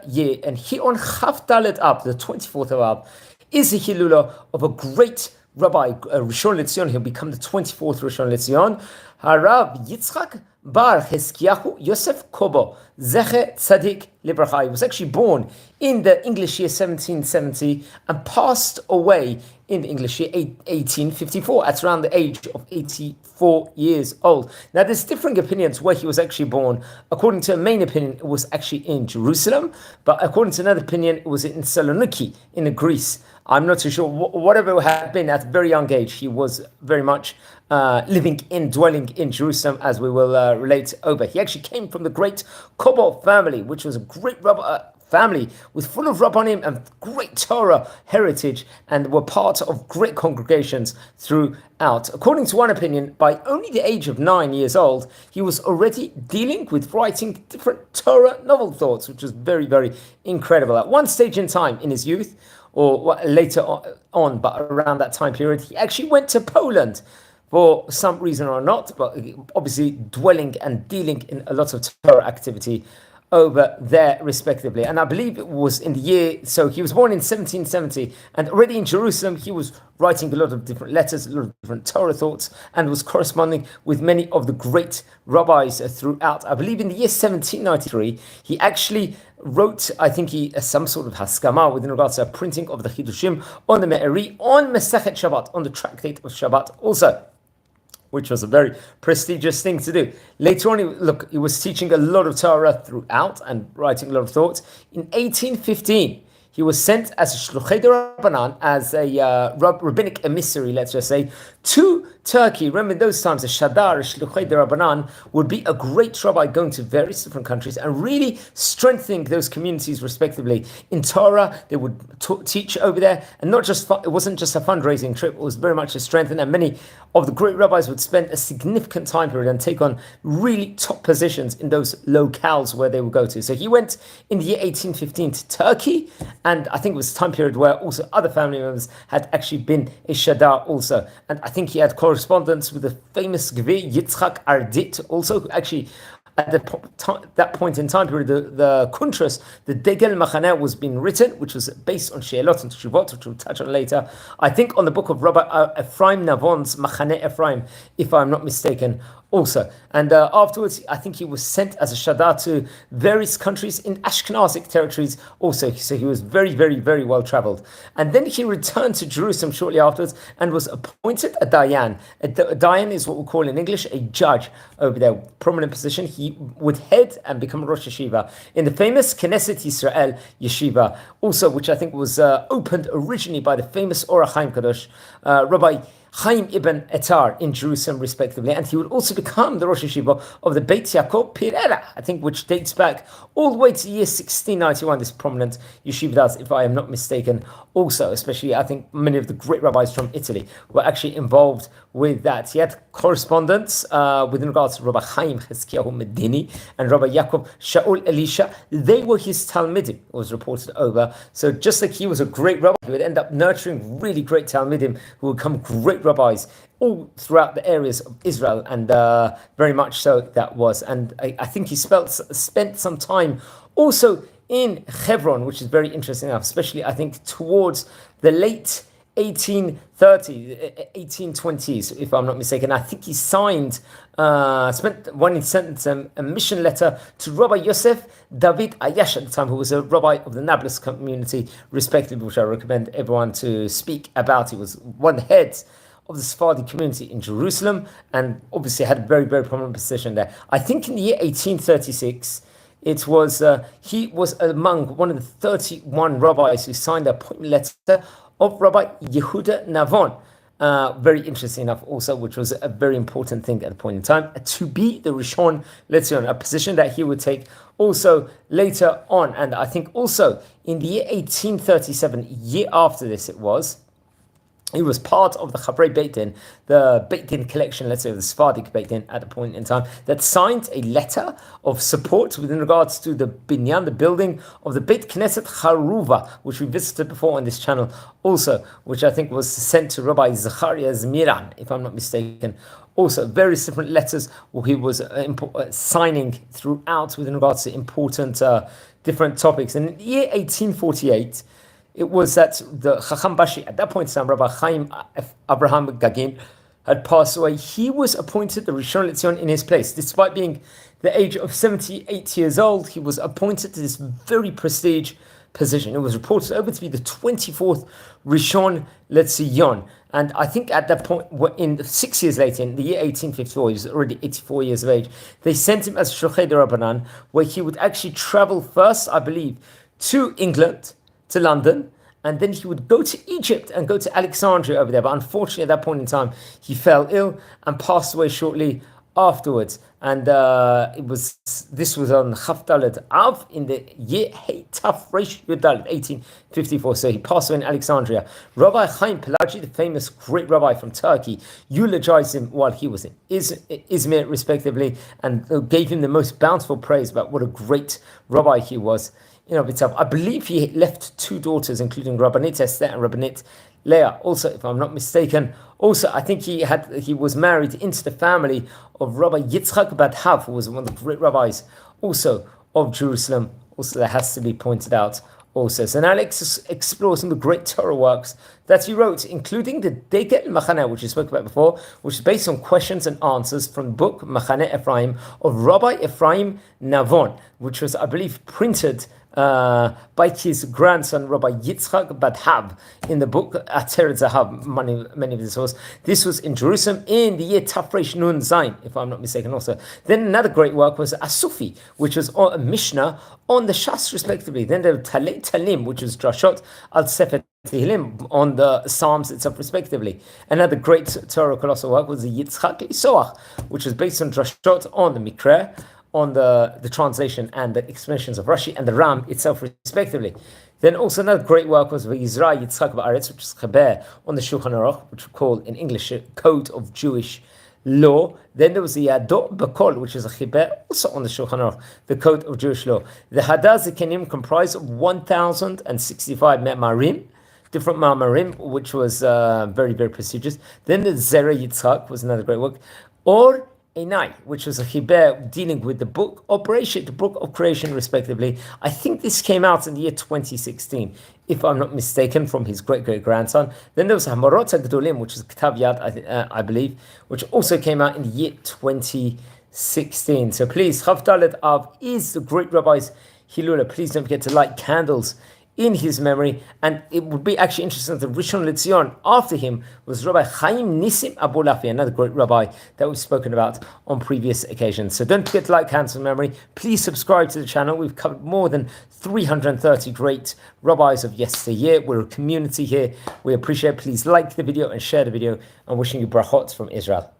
year, and he on Chavdalet Ab, the 24th of Ab, is a Hilula of a great Rabbi, Rishon Lezion. He'll become the 24th Rishon Lezion. Harav Yitzhak bar Chazkiהו Yosef Kovo Zeche Tzadik Libracha. He was actually born in the English year 1770 and passed away in the English year 1854 at around the age of 84 years old. Now, there's differing opinions where he was actually born. According to a main opinion, it was actually in Jerusalem, but according to another opinion, it was in Saloniki in Greece. I'm not too sure. Whatever it had been at a very young age, he was very much dwelling in Jerusalem, as we will relate over. He actually came from the great Kovo family, which was a great family with full of Rabbanim and great Torah heritage, and were part of great congregations throughout. According to one opinion, by only the age of 9 years old, he was already dealing with writing different Torah novel thoughts, which was very, very incredible. At one stage in time in his youth, or later on, but around that time period, he actually went to Poland for some reason or not, but obviously dwelling and dealing in a lot of Torah activity over there respectively. And I believe it was in the year, so he was born in 1770, and already in Jerusalem he was writing a lot of different letters, a lot of different Torah thoughts, and was corresponding with many of the great rabbis throughout. I believe in the year 1793 he actually wrote, I think some sort of haskama within regards to a printing of the Chidushim on the Me'eri, on Masechet Shabbat, on the tractate of Shabbat also, which was a very prestigious thing to do. Later on, he was teaching a lot of Torah throughout and writing a lot of thoughts. In 1815, he was sent as a Shluchei Rabbanan, as a rabbinic emissary, let's just say, to Turkey. Remember, in those times, a Shadar, a Shluchei Rabbanan, would be a great rabbi going to various different countries and really strengthening those communities respectively. In Torah, they would teach over there, and it wasn't just a fundraising trip, it was very much a strengthening, and many of the great rabbis would spend a significant time period and take on really top positions in those locales where they would go to. So he went in the year 1815 to Turkey, and I think it was a time period where also other family members had actually been a Shadar also. And I think he had correspondence with the famous Gvir Yitzhak Ardit also, who actually at that point in time period, the Kuntras, the Degel Machaneh, was being written, which was based on She'elot and Teshuvot, which we'll touch on later. I think on the book of Rabbi Ephraim Navon's Machaneh Ephraim, if I'm not mistaken, also. And afterwards, I think he was sent as a Shadar to various countries in Ashkenazic territories also. So he was very, very, very well traveled. And then he returned to Jerusalem shortly afterwards and was appointed a Dayan. A Dayan is what we call in English a judge over there, prominent position. He would head and become Rosh Yeshiva in the famous Knesset Yisrael Yeshiva, also, which I think was opened originally by the famous Or HaChaim Kadosh, Rabbi Chaim ibn Etar in Jerusalem, respectively, and he would also become the Rosh Yeshiva of the Beit Yaakov Pirera, I think, which dates back all the way to the year 1691. This prominent yeshiva does, if I am not mistaken, also, especially I think many of the great rabbis from Italy were actually involved with that. He had correspondence with regards to Rabbi Chaim Chazkiהו Medini and Rabbi Yaakov Shaul Elisha. They were his Talmidim, it was reported over. So just like he was a great rabbi, he would end up nurturing really great Talmidim who would become great rabbis all throughout the areas of Israel, and very much so that was. And I think he spent some time also in Hebron, which is very interesting enough, especially I think towards the late 1820s, if I'm not mistaken. I think he sent a mission letter to Rabbi Yosef David Ayash at the time, who was a rabbi of the Nablus community, respectively, which I recommend everyone to speak about. He was one head of the Sephardi community in Jerusalem, and obviously had a very, very prominent position there. I think in the year 1836, it was he was among one of the 31 rabbis who signed the appointment letter of Rabbi Yehuda Navon. Very interesting enough also, which was a very important thing at the point in time, to be the Rishon Lezion, a position that he would take also later on. And I think also in the year 1837, year after this it was, he was part of the Chavrei Beit Din, the Beit Din collection, let's say, of the Sephardic Beit Din at a point in time, that signed a letter of support within regards to the binyan, the building of the Beit Knesset Charuva, which we visited before on this channel also, which I think was sent to Rabbi Zachariah Zmiran, if I'm not mistaken. Also, various different letters where he was signing throughout within regards to important different topics. And in the year 1848, it was that the Chacham Bashi, at that point in time, Rabbi Chaim Abraham Gagin, had passed away. He was appointed the Rishon LeZion in his place. Despite being the age of 78 years old, he was appointed to this very prestigious position. It was reported over to be the 24th Rishon LeZion. And I think at that point, in 6 years later, in the year 1854, he was already 84 years of age, they sent him as Shochet de Rabbanan, where he would actually travel first, I believe, to England, to London, and then he would go to Egypt and go to Alexandria over there. But unfortunately, at that point in time, he fell ill and passed away shortly afterwards. And this was on Chafdalet Av in the year Hey Taf Reish Yudalet 1854. So he passed away in Alexandria. Rabbi Chaim Pelagi, the famous great rabbi from Turkey, eulogized him while he was in Izmir, respectively, and gave him the most bountiful praise about what a great rabbi he was. I believe he left 2 daughters, including Rabbanit Esther and Rabbanit Leah. Also, if I'm not mistaken, I think he was married into the family of Rabbi Yitzhak Badhav, who was one of the great rabbis also of Jerusalem. Also, that has to be pointed out also. So now let's explore some of the great Torah works that he wrote, including the Degel Machaneh, which we spoke about before, which is based on questions and answers from the book Machaneh Ephraim of Rabbi Ephraim Navon, which was, I believe, printed by his grandson Rabbi Yitzhak Badhav in the book Ateret Zahav, many of the sources. This was in Jerusalem in the year Tafresh Nun Zayin, if I'm not mistaken also. Then another great work was Asufi, which was a Mishnah on the Shas respectively. Then there was Talei Talim, which was Drashot al Sefer Tehillim on the Psalms itself respectively. Another great Torah colossal work was the Yitzhak Isoach, which was based on Drashot on the Mikra, on the translation and the explanations of Rashi and the Ram itself, respectively. Then also another great work was V'Yizra Yitzhak Ba'aretz, which is Chaber on the Shulchan Aruch, which we call in English a Code of Jewish Law. Then there was the Yadot Bakol, which is a Chaber also on the Shulchan Aruch, the Code of Jewish Law. The Hadaz Zekenim comprised of 1,065 Me'amarim, different Ma'amarim, which was very, very prestigious. Then the Zera Yitzhak was another great work. Or Einai, which was a chiber dealing with the book Operation, the book of creation, respectively. I think this came out in the year 2016, if I'm not mistaken, from his great-great-grandson. Then there was Hamorot HaGdolim, which is Ktav Yad, I believe, which also came out in the year 2016. So please, Chavdalet Av is the great rabbi's Hilula. Please don't forget to light candles in his memory, and it would be actually interesting that the Rishon LeZion after him was Rabbi Chaim Nisim Abulafi, another great rabbi that we've spoken about on previous occasions. So don't forget to like candles in memory. Please subscribe to the channel. We've covered more than 330 great rabbis of yesteryear. We're a community here. We appreciate it. Please like the video and share the video. I'm wishing you brachot from Israel.